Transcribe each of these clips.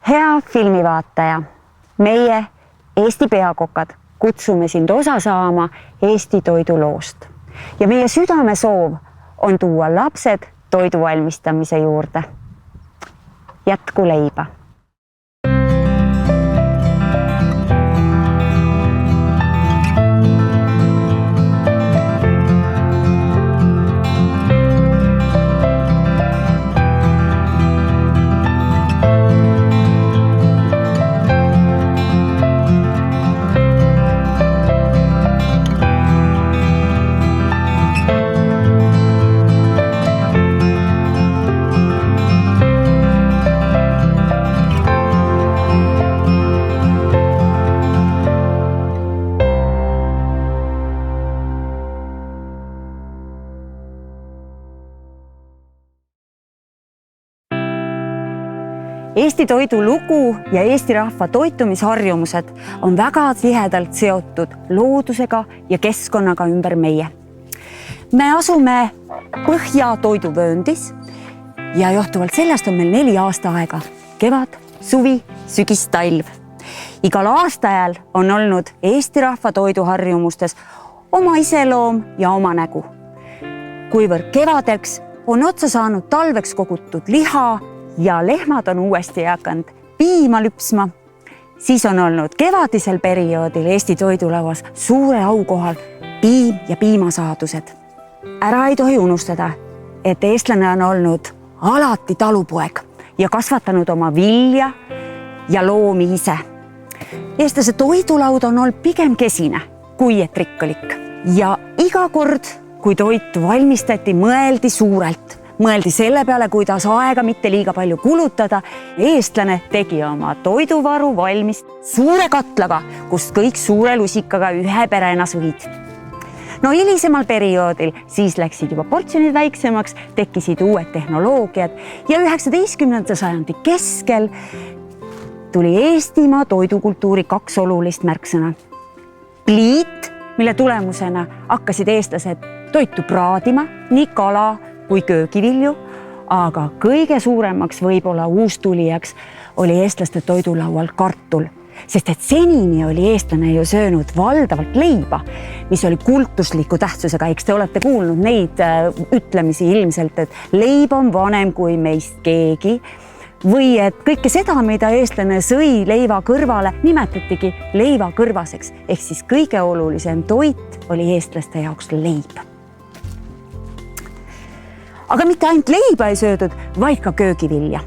Hea filmivaataja, meie Eesti peakokad kutsume sind osa saama Eesti toiduloost. Ja meie südamesoov on tuua lapsed toidu valmistamise juurde. Jätku leiba! Eesti toidu lugu ja Eesti rahva toitumisharjumused on väga tihedalt seotud loodusega ja keskkonnaga ümber meie. Me asume Põhja toiduvööndis ja johtuvalt sellest on meil 4 aastaaega. Kevad, suvi, sügis, talv. Igal aastaajal on olnud Eesti rahva toiduharjumustes oma iseloom ja oma nägu. Kuivõrd kevadeks on otsa saanud talveks kogutud liha ja lehmad on uuesti hakanud piima lüpsma, siis on olnud kevadisel perioodil Eesti toidulauas suure aukohal piim ja piimasaadused. Ära ei tohi unustada, et eestlane on olnud alati talupoeg ja kasvatanud oma vilja ja loomi ise. Eestlase toidulaud on olnud pigem kesine kui et rikkalik. Ja iga kord, kui toitu valmistati, mõeldi suurelt. Mõeldi selle peale, kuidas aega mitte liiga palju kulutada. Eestlane tegi oma toiduvaru valmis suure katlaga, kust kõik suure lusikaga ühe perena sõid. No hilisemal perioodil siis läksid juba portsjonid väiksemaks, tekkisid uued tehnoloogiad ja 19. sajandi keskel tuli Eestimaa toidukultuuri 2 olulist märksõna. Pliit, mille tulemusena hakkasid eestlased toitu praadima, nii kala kui köögivilju, aga kõige suuremaks võib-olla uustulijaks oli eestlaste toidulaual kartul, sest et senini oli eestlane ju söönud valdavalt leiba, mis oli kultusliku tähtsusega. Eks te olete kuulnud neid ütlemisi ilmselt, et leib on vanem kui meist keegi või et kõike seda, mida eestlane sõi leiva kõrvale, nimetatigi leiva kõrvaseks. Ehk siis kõige olulisem toit oli eestlaste jaoks leib. Aga mitte ainult leiba ei söödud, vaid ka köögivilja.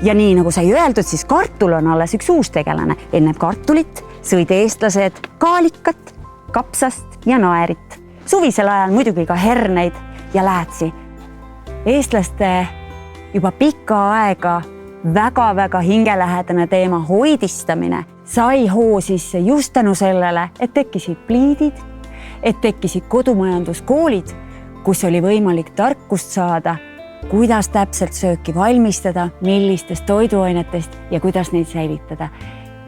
Ja nii nagu sai öeldud, siis kartul on alles üks uus tegelane. Enne kartulit sõid eestlased kaalikat, kapsast ja naerit. Suvisel ajal muidugi ka herneid ja läätsi. Eestlaste juba pikka aega väga-väga hingelähedane teema hoidistamine sai hoo sisse just tänu sellele, et tekkisid pliidid, et tekkisid kodumajanduskoolid, kus oli võimalik tarkust saada, kuidas täpselt sööki valmistada, millistest toiduainetest ja kuidas neid säilitada.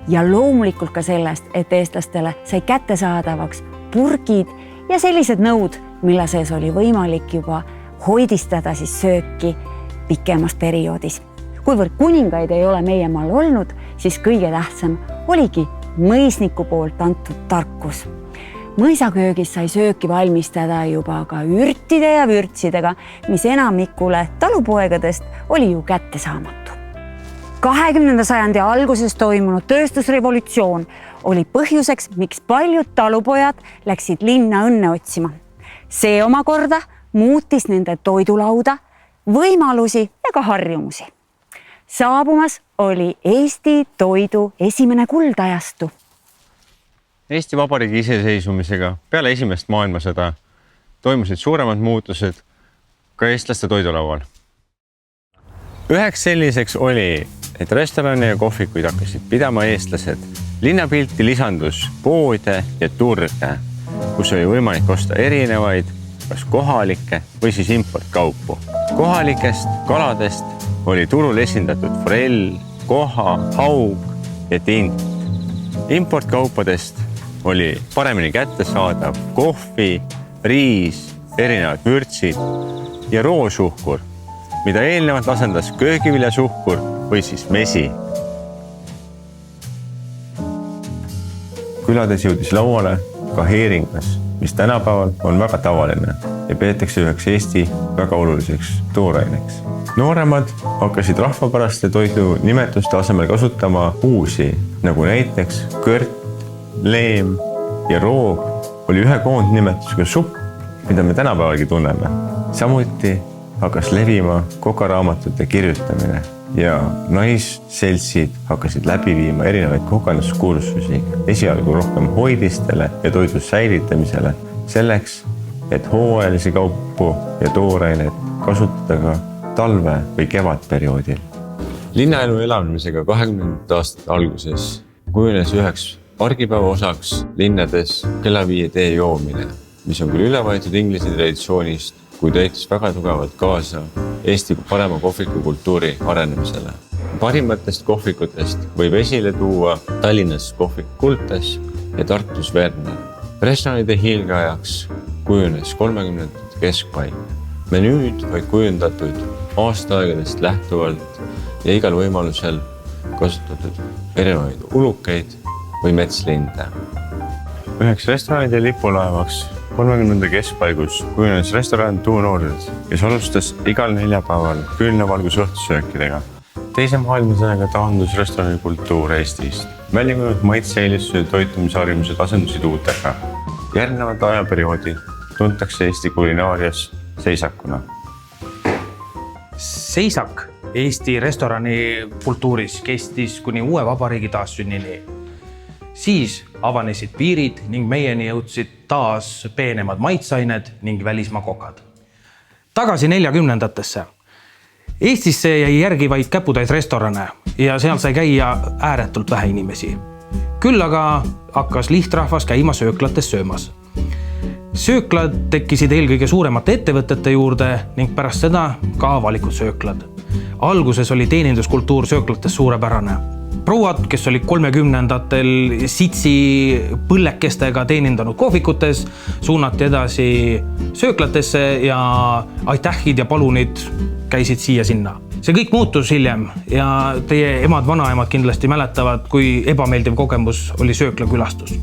Ja loomulikult ka sellest, et eestlastele sai kättesaadavaks purgid ja sellised nõud, mille sees oli võimalik juba hoidistada siis sööki pikemas perioodis. Kuivõrd kuningaid ei ole meie maal olnud, siis kõige tähtsam oligi mõisniku poolt antud tarkus. Mõisaköögis sai sööki valmistada juba ka ürtide ja vürtsidega, mis enamikule talupoegadest oli ju kättesaamatu. 20. sajandi alguses toimunud tööstusrevolutsioon oli põhjuseks, miks paljud talupojad läksid linna õnne otsima. See omakorda muutis nende toidulauda, võimalusi ja ka harjumusi. Saabumas oli Eesti toidu esimene kuldajastu. Eesti Vabariigi iseseisvumisega peale esimest maailmasõda toimusid suuremad muutused ka eestlaste toidulaual. Üheks selliseks oli, et restorane ja kohvikuid hakkasid pidama eestlased. Linnapilti lisandus poode ja turge, kus oli võimalik osta erinevaid, kas kohalikke või siis importkaupu. Kohalikest kaladest oli turul esindatud forell, koha, haug ja tint. Importkaupadest oli paremini kättesaadav kohvi, riis, erinevad vürtsid ja roosuhkur, mida eelnevalt asendas köögiviljasuhkur või siis mesi. külades jõudis lauale ka heeringas, mis tänapäeval on väga tavaline ja peetakse üheks Eesti väga oluliseks tooraineks. Nooremad hakkasid rahvapäraste toidu nimetuste asemel kasutama uusi, nagu näiteks kõrt, leem ja roog oli ühe koondnimetusega supp, mida me tänapäevalgi tunneme. Samuti hakkas levima kokaraamatute kirjutamine ja naisseltsid hakkasid läbi viima erinevaid kogemuskursusi, esialgu rohkem hoidistele ja toidu säilitamisele, selleks, et hooajalisi kaupu ja toorainet kasutada ka talve- või kevadperioodil. Linnaelu elavnemisega 20. aastate alguses kujunes üheks argipäeva osaks linnades kella 5 tee joomine, mis on küll üle võetud Inglise traditsioonist, kuid aitas väga tugevalt kaasa Eesti parema kohvikukultuuri arenemisele. Parimatest kohvikutest võib esile tuua Tallinnas kohvik Kultes ja Tartus Werner. Restoranide hiilgeajaks kujunes 30. keskpaik. Menüüd olid kujundatud aastaaegadest lähtuvalt ja igal võimalusel kasutatud erinevaid ulukeid või metslinde. Üheks restoranide lipulaevaks 30. keskpaigus kujunes restoran Tuunoorid, kes alustas igal neljapäeval küünlavalgus õhtusöökidega. Teise maailmasõjaga taandus restorani kultuur Eestist. Väljakujunud maitse-eelistused ja toitumisharjumused asendusid uutega. Järgnevad ajaperioodi tuntakse Eesti kulinaarias seisakuna. Seisak Eesti restorani kultuuris kestis kuni uue vabariigi taassünnini. Siis avanesid piirid ning meieni jõudsid taas peenemad maitsained ning välismaa kokad. Tagasi 40-ndatesse. Eestisse jäi järgi vaid käputäis restorane ja seal sai käia ääretult vähe inimesi. Küll aga hakkas lihtrahvas käima sööklates söömas. Sööklad tekkisid eelkõige suuremate ettevõtete juurde ning pärast seda ka avalikud sööklad. Alguses oli teeninduskultuur sööklates suurepärane. Prouad, kes olid 30-ndatel sitsi põllekestega teenindanud kohvikutes, suunati edasi sööklatesse ja aitähid ja palunid käisid siia-sinna. See kõik muutus hiljem ja teie emad-vanaemad kindlasti mäletavad, kui ebameeldiv kogemus oli sööklakülastus.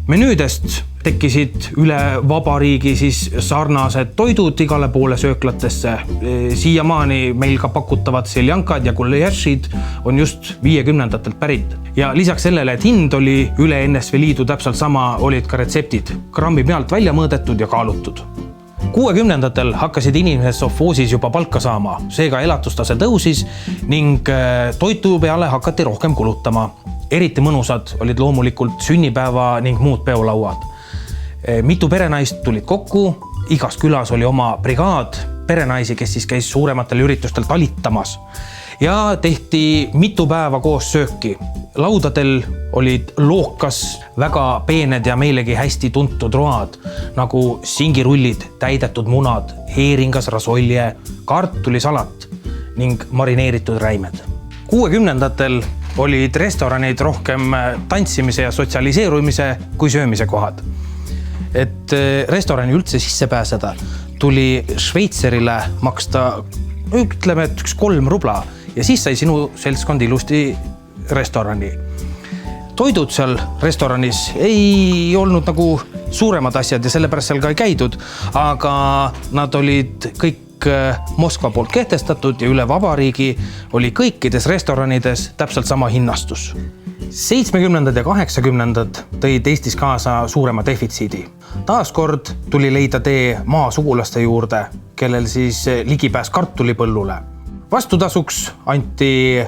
Menüüdest tekkisid üle vabariigi siis sarnased toidud igale poole sööklatesse. Siiamaani meil ka pakutavad seljankad ja gulješid on just 50-ndatelt pärit. Ja lisaks sellele, et hind oli üle NSV Liidu täpselt sama, olid ka retseptid grammi pealt välja mõõdetud ja kaalutud. 60-ndatel hakkasid inimesed sovhoosis juba palka saama, seega elatustase tõusis ning toitu peale hakati rohkem kulutama. Eriti mõnusad olid loomulikult sünnipäeva ning muud peolauad. Mitu perenaist tulid kokku, igas külas oli oma brigaad perenaisi, kes siis käis suurematel üritustel talitamas ja tehti mitu päeva koos sööki. Laudadel olid lookas väga peened ja meilegi hästi tuntud road, nagu singirullid, täidetud munad, heeringas rasolje, kartulisalat ning marineeritud räimed. 60-ndatel olid restoranid rohkem tantsimise ja sotsialiseerumise kui söömise kohad. Et restorani üldse sisse pääseda, tuli Šveitserile maksta, ütleme, et 3 rubla ja siis sai sinu seltskond ilusti restorani. Toidud seal restoranis ei olnud nagu suuremad asjad ja sellepärast seal ka ei käidud, aga nad olid kõik Moskva poolt kehtestatud ja üle vabariigi oli kõikides restoranides täpselt sama hinnastus. 70-ndad ja 80-ndad tõid Eestis kaasa suurema defitsiidi. Taaskord tuli leida tee maasugulaste juurde, kellel siis ligipääs kartulipõllule. Vastutasuks anti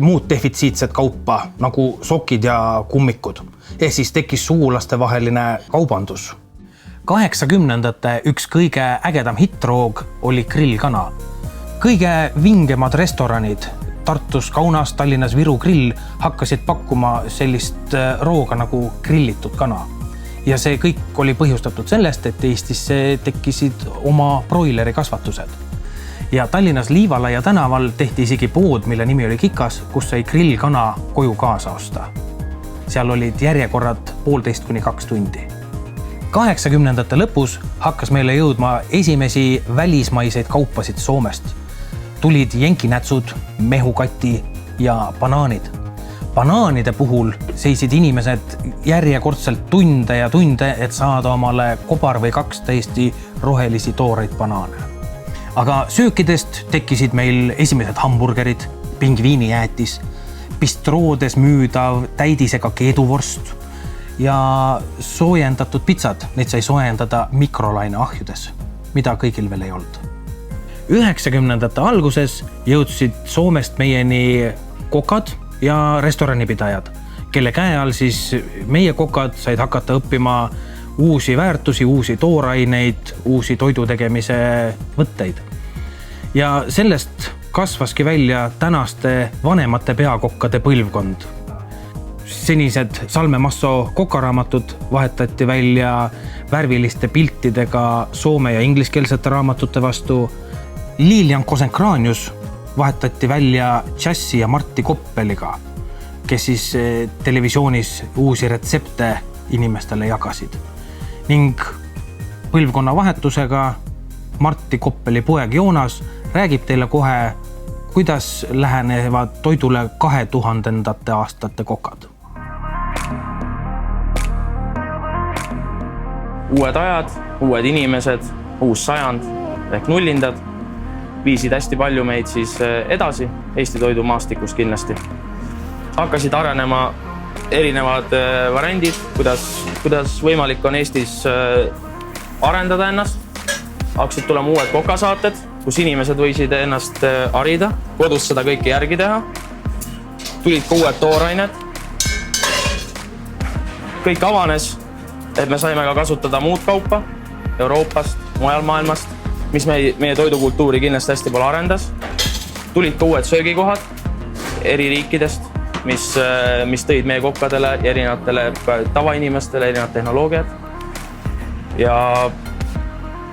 muud defitsiitset kaupa, nagu sokid ja kummikud. Ehk siis tekkis sugulaste vaheline kaubandus. 80-ndate üks kõige ägedam hitroog oli grillkana. Kõige vingemad restoranid Tartus, Kaunas, Tallinnas, Viru grill hakkasid pakkuma sellist rooga nagu grillitud kana. Ja see kõik oli põhjustatud sellest, et Eestisse tekkisid oma broileri kasvatused. Ja Tallinnas Liivalaia tänaval tehti isegi pood, mille nimi oli Kikas, kus sai grillkana koju kaasa osta. Seal olid järjekorrad 1,5 kuni 2 tundi. 80-ndate lõpus hakkas meile jõudma esimesi välismaiseid kaupasid Soomest. Tulid jenkinätsud, mehukati ja banaanid. Banaanide puhul seisid inimesed järjekordselt tunde ja tunde, et saada omale kobar või 2 täiesti rohelisi tooreid banaane. Aga söökidest tekkisid meil esimesed hamburgerid, pingviinijäätis, bistroodes müüdav täidisega keeduvorst ja soojendatud pitsad. Neid sai soojendada mikrolaineahjudes, mida kõigil veel ei olnud. 90ndate alguses jõudsid Soomest meieni kokad ja restoranipidajad, kelle käe all siis meie kokad said hakata õppima uusi väärtusi, uusi tooraineid, uusi toidu tegemise võtteid. Ja sellest kasvaski välja tänaste vanemate peakokkade põlvkond. Senised Salme Masso kokaraamatud vahetati välja värviliste piltidega soome- ja ingliskeelsete raamatute vastu. Lilian Kosenkranius vahetati välja Jassi ja Martti Koppeliga, kes siis televisioonis uusi retsepte inimestele jagasid. Ning põlvkonna vahetusega Martti Koppeli poeg Joonas räägib teile kohe, kuidas lähenevad toidule 2000ndate aastate kokad. Uued ajad, uued inimesed, uus sajand ehk nullindad viisid hästi palju meid siis edasi Eesti toidumaastikus kindlasti. Hakkasid arenema erinevad variandid, kuidas võimalik on Eestis arendada ennast. Hakkasid tulema uued kokasaated, kus inimesed võisid ennast harida, kodus seda kõike järgi teha. Tulid ka uued toorained. Kõik avanes, et me saime ka kasutada muud kaupa Euroopast, mujal maailmast, mis meie toidukultuuri kindlasti hästi palju arendas. Tulid ka uued söögikohad eri riikidest, mis tõid meie kokkadele ja erinevatele tavainimestele erinevad tehnoloogiad. Ja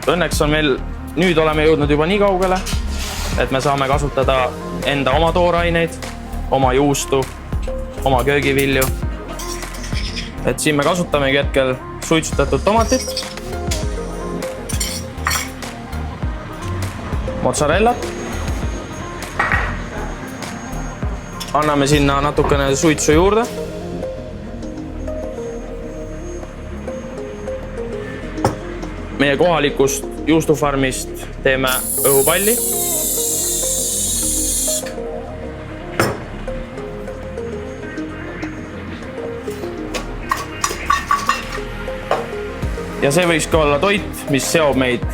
õnneks on meil, nüüd oleme jõudnud juba nii kaugele, et me saame kasutada enda oma tooraineid, oma juustu, oma köögivilju. Et siin me kasutamegi hetkel suitsutatud tomatit, mozzarellat. Anname sinna natukene suitsu juurde. Meie kohalikust juustufarmist teeme õhupalli. Ja see võiks ka olla toit, mis seob meid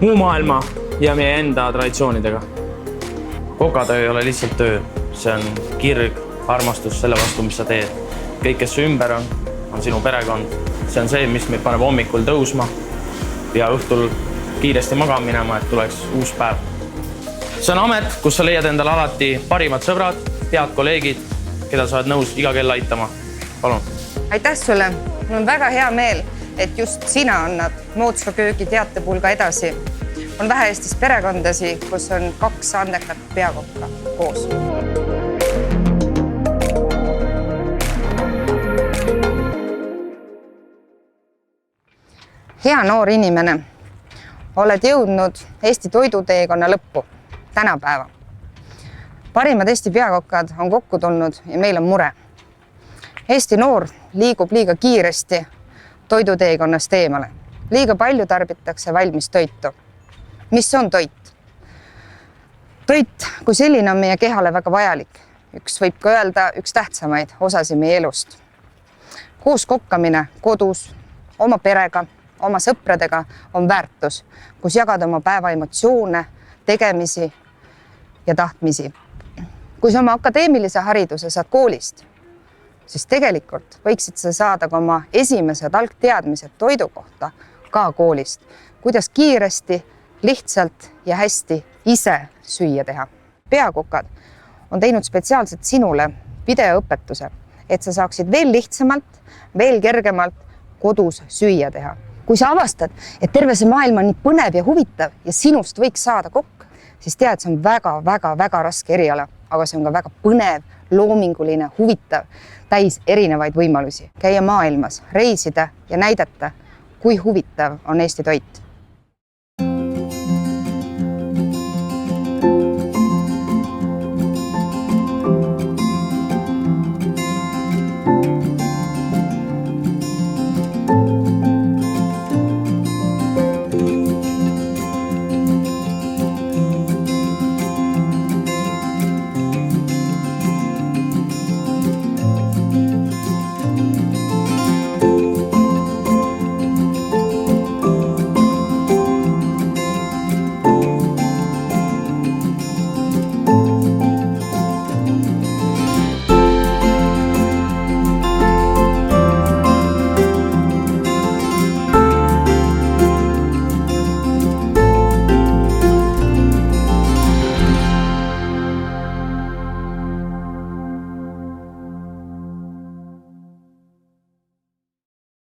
muu maailma ja meie enda traditsioonidega. Kokatöö ei ole lihtsalt töö, see on kirg, armastus selle vastu, mis sa teed. Kõik, kes su ümber on sinu perekond. See on see, mis meid paneb hommikul tõusma ja õhtul kiiresti magama minema, et tuleks uus päev. See on amet, kus sa leiad endale alati parimad sõbrad, head kolleegid, keda sa oled nõus iga kell aitama. Palun. Aitäh sulle! Mul on väga hea meel, et just sina annad moodsa köögi teatepulga edasi. On vähe Eestis perekondasi, kus on 2 andekat peakokka koos. Hea noor inimene, oled jõudnud Eesti toiduteekonna lõppu, tänapäeva. Parimad Eesti peakokkad on kokku tulnud ja meil on mure. Eesti noor liigub liiga kiiresti toiduteekonnast eemale. Liiga palju tarbitakse valmis toitu. Mis on toit? Toit kui selline on meie kehale väga vajalik. Võib ka öelda üks tähtsamaid osasi meie elust. Koos kokkamine kodus, oma perega, oma sõpradega on väärtus, kus jagada oma päeva emotsioone, tegemisi ja tahtmisi. Kui sa oma akadeemilise hariduse saad koolist, siis tegelikult võiksid sa saada ka oma esimesed algteadmised toidu kohta ka koolist, kuidas kiiresti, lihtsalt ja hästi ise süüa teha. Peakokad on teinud spetsiaalselt sinule videoõpetuse, et sa saaksid veel lihtsamalt, veel kergemalt kodus süüa teha. Kui sa avastad, et terve see maailm on nii põnev ja huvitav ja sinust võiks saada kokk, siis tead, see on väga raske eriala, aga see on ka väga põnev, loominguline, huvitav, täis erinevaid võimalusi. Käia maailmas, reisida ja näidata, kui huvitav on Eesti toit.